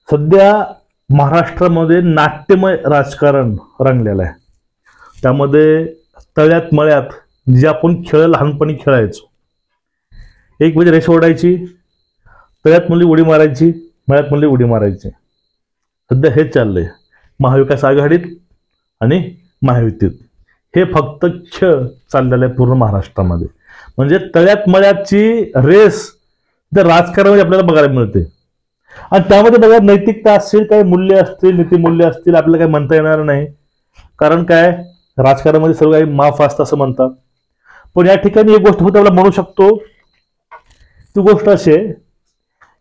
सध्या महाराष्ट्रामध्ये नाट्यमय राजकारण रंगलेलं आहे. त्यामध्ये तळ्यात मळ्यात जे आपण खेळ लहानपणी खेळायचो, एक म्हणजे रेष ओढायची, तळ्यात मुली उडी मारायची, मळ्यात मुली उडी मारायची. सध्या हेच चाललंय महाविकास आघाडीत आणि महायुतीत. हे फक्त खेळ चाललेला आहे पूर्ण महाराष्ट्रामध्ये. म्हणजे तळ्यात मळ्याची रेस त्या राजकारणामध्ये आपल्याला बघायला मिळते. आणि त्यामध्ये बघा नैतिकता असेल, काही मूल्य असतील, नीतिमूल्य असतील, आपल्याला काही म्हणता येणार नाही. कारण काय, राजकारणामध्ये सर्व काही माफ असतं असं म्हणतात. पण या ठिकाणी एक गोष्ट फक्त आपल्याला म्हणू शकतो, ती गोष्ट अशी आहे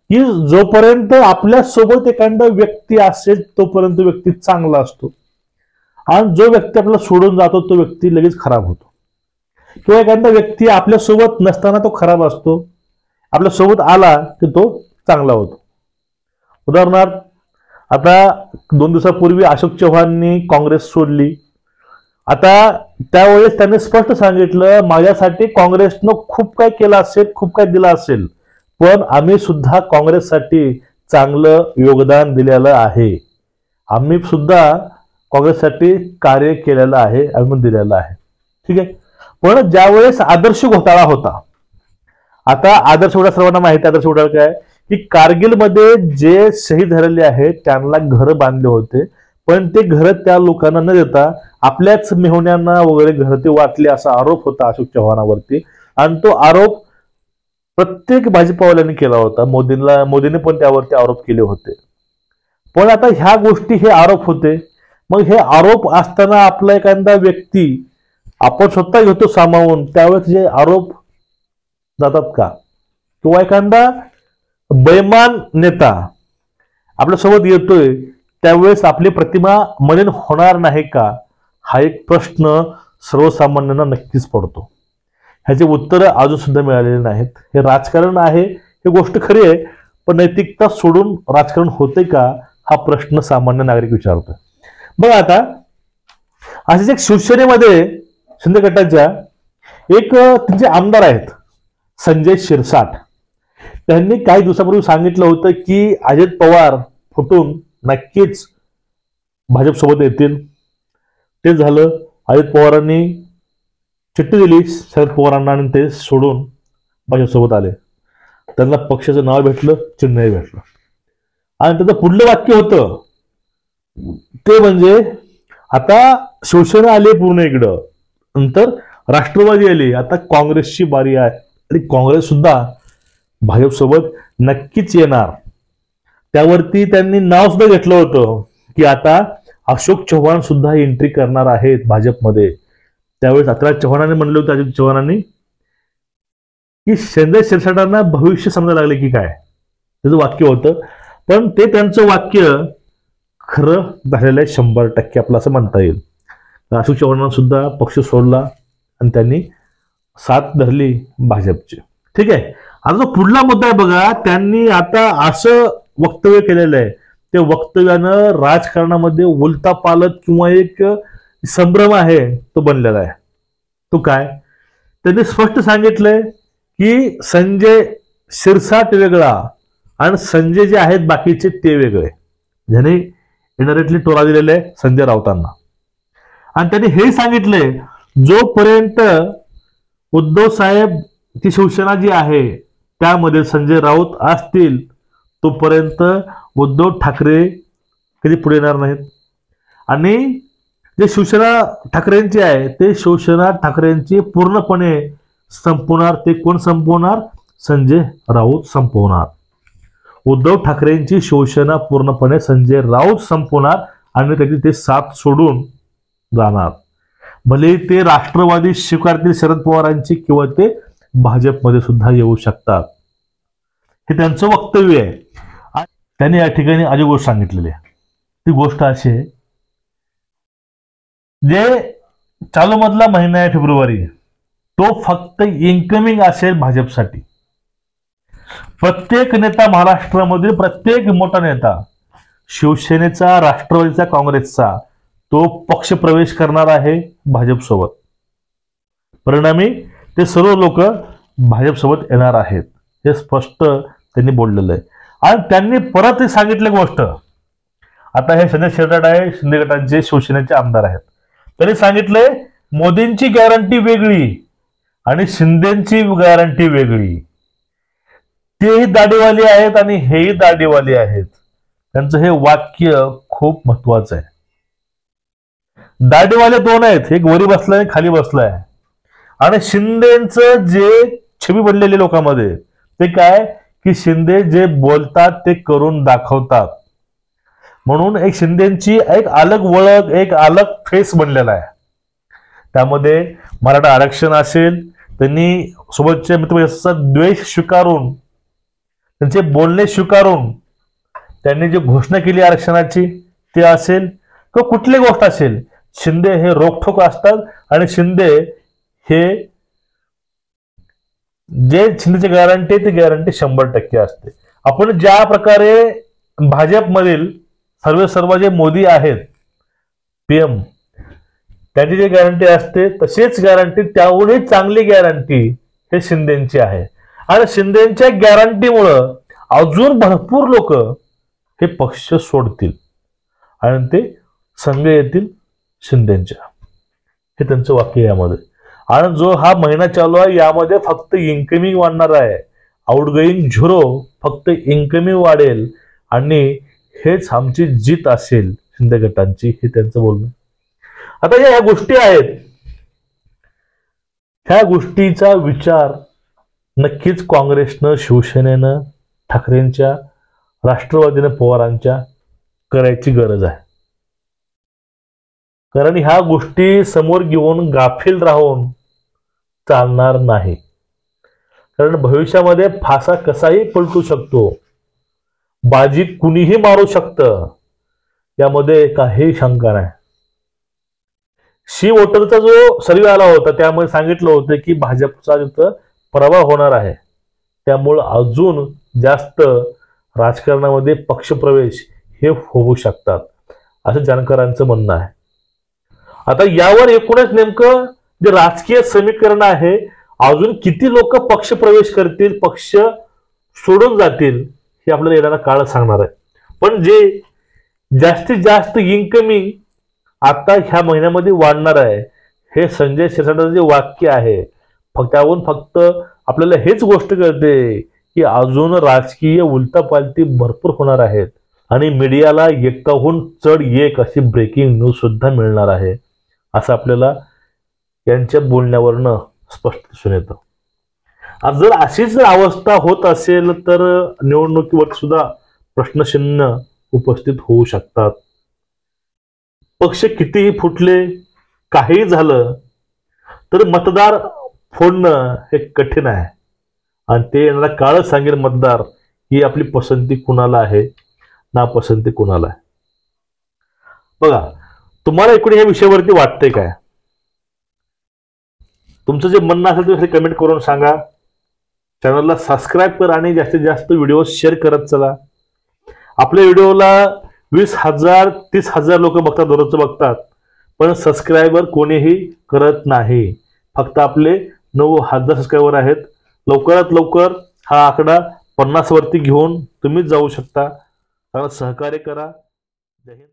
की जोपर्यंत आपल्या सोबत एखादा व्यक्ती असेल तोपर्यंत व्यक्ती चांगला असतो, आणि जो व्यक्ती आपल्याला सोडून जातो तो व्यक्ती लगेच खराब होतो. किंवा एखादा व्यक्ती आपल्या सोबत नसताना तो खराब असतो, आपल्या सोबत आला की तो चांगला होतो. उदाहरणार्थ, आता 2 दिवसापूर्वी अशोक चव्हाणांनी काँग्रेस सोडली. आता त्यावेळेस त्यांनी स्पष्ट सांगितलं, माझ्यासाठी काँग्रेसनं खूप काय केलं असेल, खूप काय दिलं असेल, पण आम्ही सुद्धा काँग्रेससाठी चांगलं योगदान दिलेलं आहे. आम्ही सुद्धा काँग्रेससाठी कार्य केलेलं आहे, आम्ही दिलेलं आहे. ठीक आहे. पण ज्यावेळेस आदर्श घोटाळा होता, आता आदर्श घोटाळा सर्वांना माहिती, आदर्श घोटाळा काय की कारगिलमध्ये जे शहीद झालेले आहेत त्यांना घर बांधले होते, पण ते घर त्या लोकांना न देता आपल्याच मेहुण्यांना वगैरे घर ते वाटले असा आरोप होता अशोक चव्हाणावरती. आणि तो आरोप प्रत्येक भाजपावाल्यांनी केला होता. मोदींनी पण त्यावरती आरोप केले होते. पण आता ह्या गोष्टी, हे आरोप होते, मग हे आरोप असताना आपला एखादा व्यक्ती आपण स्वतः घेतो सामावून, त्यावेळेस जे आरोप जातात का? किंवा एखादा बैमान नेता आपल्यासोबत येतोय त्यावेळेस आपली प्रतिमा मलिन होणार नाही का? हा एक प्रश्न सर्वसामान्यांना नक्कीच पडतो. ह्याचे उत्तर अजून सुद्धा मिळालेले नाहीत. हे राजकारण आहे, ही गोष्ट खरी आहे, पण नैतिकता सोडून राजकारण होते का, हा प्रश्न सामान्य नागरिक विचारतोय. बघा, आता असेच एक शिवसेनेमध्ये शिंदे गटाच्या एक त्यांचे आमदार आहेत संजय शिरसाट. त्यांनी काही दिवसापूर्वी सांगितलं होतं की अजित पवार फुटून नक्कीच भाजपसोबत येतील. ते झालं. अजित पवारांनी चिठ्ठी दिली शरद पवारांना आणि ते सोडून भाजपसोबत आले. त्यांना पक्षाचं नाव भेटलं, चिन्हही भेटलं. आणि त्याचं पुढलं वाक्य होतं ते म्हणजे, आता शिवसेना आली पूर्ण इकडं, नंतर राष्ट्रवादी आली, आता काँग्रेसची बारी आहे आणि काँग्रेस सुद्धा भाजपसोबत नक्कीच येणार. त्यावरती त्यांनी नाव सुद्धा घेतलं होतं की आता अशोक चव्हाण सुद्धा एंट्री करणार आहेत भाजपमध्ये. त्यावेळेस अत्रा चव्हाणांनी म्हणले होते, अशोक चव्हाणांनी, की संजय शिरसाटांना भविष्य समजायला लागले की काय, त्याचं वाक्य होतं. पण ते त्यांचं वाक्य खरं झालेलं आहे 100% आपलं असं म्हणता येईल. अशोक चव्हाणांना सुद्धा पक्ष सोडला आणि त्यांनी साथ धरली भाजपची. ठीक आहे. आता जो पुढला मुद्दा आहे बघा, त्यांनी आता असं वक्तव्य केलेलं आहे, ते वक्तव्यानं राजकारणामध्ये उलटा पालट किंवा एक संभ्रम आहे तो बनलेला आहे. तो काय, त्यांनी स्पष्ट सांगितलंय की संजय शिरसाट वेगळा आणि संजय जे आहेत बाकीचे ते वेगळे. ज्याने इनडायरेक्टली टोला दिलेला आहे संजय राऊतांना. आणि त्यांनी हे सांगितलंय, जोपर्यंत उद्धव साहेब ती शिवसेना जी आहे त्यामध्ये संजय राऊत असतील तोपर्यंत उद्धव ठाकरे कधी पुढे येणार नाहीत. आणि जे शिवसेना ठाकरेंची आहे ते शिवसेना ठाकरेंची पूर्णपणे संपवणार. ते कोण संपवणार? संजय राऊत संपवणार. उद्धव ठाकरेंची शिवसेना पूर्णपणे संजय राऊत संपवणार आणि त्याची ते साथ सोडून जाणार. भले ते राष्ट्रवादी स्वीकारतील शरद पवारांची किंवा ते भाजपमध्ये सुद्धा येऊ शकतात. हे त्यांचं वक्तव्य आहे. त्यांनी या ठिकाणी अजून गोष्ट सांगितलेली आहे. ती गोष्ट अशी आहे, जे चालू मधला महिना आहे फेब्रुवारी, तो फक्त इन्कमिंग असेल भाजपसाठी. प्रत्येक नेता महाराष्ट्रामधील प्रत्येक मोठा नेता शिवसेनेचा, राष्ट्रवादीचा, काँग्रेसचा तो पक्ष प्रवेश करणार आहे भाजपसोबत. परिणामी ते सर्व लोक भाजपसोबत येणार आहेत, हे स्पष्ट त्यांनी बोललेलं आहे. आणि त्यांनी परत ही सांगितली गोष्ट, आता हे संजय शिरसाट आहे, शिंदे गटाचे शिवसेनेचे आमदार आहेत, त्यांनी सांगितलंय मोदींची गॅरंटी वेगळी आणि शिंदेची गॅरंटी वेगळी. तेही दाढीवाली आहेत आणि हेही दाढीवाली आहेत. त्यांचं हे वाक्य खूप महत्वाचं आहे. दाढीवाले दोन आहेत, एक वरी बसलाय खाली बसलाय. आणि शिंदेचं जे छबी बनलेली लोकांमध्ये ते काय की शिंदे जे बोलतात ते करून दाखवतात. म्हणून एक शिंदेची एक अलग ओळख, एक अलग फेस बनलेला आहे. त्यामध्ये मराठा आरक्षण असेल, त्यांनी सोबतच्या मित्रपरिवाराचा द्वेष स्वीकारून, त्यांचे बोलणे स्वीकारून त्यांनी जी घोषणा केली आरक्षणाची ते असेल किंवा कुठली गोष्ट असेल, शिंदे हे रोखठोक असतात. आणि शिंदे हे जे शिंदेची गॅरंटी ती गॅरंटी 100% असते. आपण ज्या प्रकारे भाजपमधील सर्व जे मोदी आहेत PM, त्यांची जी गॅरंटी असते तशीच गॅरंटी, त्याहूनही चांगली गॅरंटी हे शिंदेची आहे. आणि शिंदेच्या गॅरंटीमुळं अजून भरपूर लोक हे पक्ष सोडतील आणि ते संघ येतील शिंदेच्या. हे त्यांचं वाक्य यामध्ये. आणि जो हा महिना चालू आहे यामध्ये फक्त इन्कमिंग वाढणार आहे, आउटगोईंग झिरो, फक्त इन्कमिंग वाढेल आणि हेच आमची जीत असेल शिंदे गटांची, हे त्यांचं बोलणं. आता ह्या गोष्टी आहेत, ह्या गोष्टीचा विचार नक्कीच काँग्रेसनं, शिवसेनेनं, ठाकरेंच्या, राष्ट्रवादीनं, पवारांच्या करायची गरज आहे. कारण ह्या गोष्टी समोर घेऊन गाफील राहून चालणार नाही. कारण भविष्यामध्ये फासा कसाही पलटू शकतो, बाजी कुणीही मारू शकतं, यामध्ये काही शंका नाही. शी वोटरचा जो सर्वे आला होता त्यामध्ये सांगितलं होतं की भाजपचा तिथं पराभव होणार आहे, त्यामुळं अजून जास्त राजकारणामध्ये पक्षप्रवेश हे होऊ शकतात, असं जाणकारांचं म्हणणं आहे. आता यावर एकूणच नेमकं जे राजकीय समीकरण आहे, अजून किती लोक पक्षप्रवेश करतील, पक्ष सोडून जातील, हे आपल्याला येणारा काळ सांगणार आहे. पण जे जास्तीत जास्त इन्कमिंग आता ह्या महिन्यामध्ये वाढणार आहे, हे संजय शिरसाटाचं जे वाक्य आहे, फक्त आपल्याला हेच गोष्ट कळते की अजून राजकीय उलटापालटी भरपूर होणार आहेत आणि मीडियाला एकाहून चढ एक अशी ब्रेकिंग न्यूज सुद्धा मिळणार आहे, असं आपल्याला यांच्या बोलण्यावरनं स्पष्ट दिसून येतं. आज जर अशीच जर अवस्था होत असेल तर निवडणुकीवर सुद्धा प्रश्नचिन्ह उपस्थित होऊ शकतात. पक्ष कितीही फुटले, काहीही झालं तर मतदार फोडणं हे कठीण आहे आणि ते येणारा काळ सांगेल मतदार ही आपली पसंती कुणाला आहे, नापसंती कुणाला आहे. बघा, तुम्हाला एकूण या विषयावरती वाटतंय काय? तुमचं जे म्हणणं असेल ते कमेंट करून सांगा. चॅनलला सबस्क्राईब करा आणि जास्तीत जास्त व्हिडिओ शेअर करत चला. आपल्या व्हिडिओला 20,000 30,000 लोक बघतात, दररोज बघतात, पण सबस्क्रायबर कोणीही करत नाही. फक्त आपले 9,000 सबस्क्रायबर आहेत. लवकरात लवकर हा आकडा 50 वरती घेऊन तुम्ही जाऊ शकता. सहकार्य करा. जय हिंद.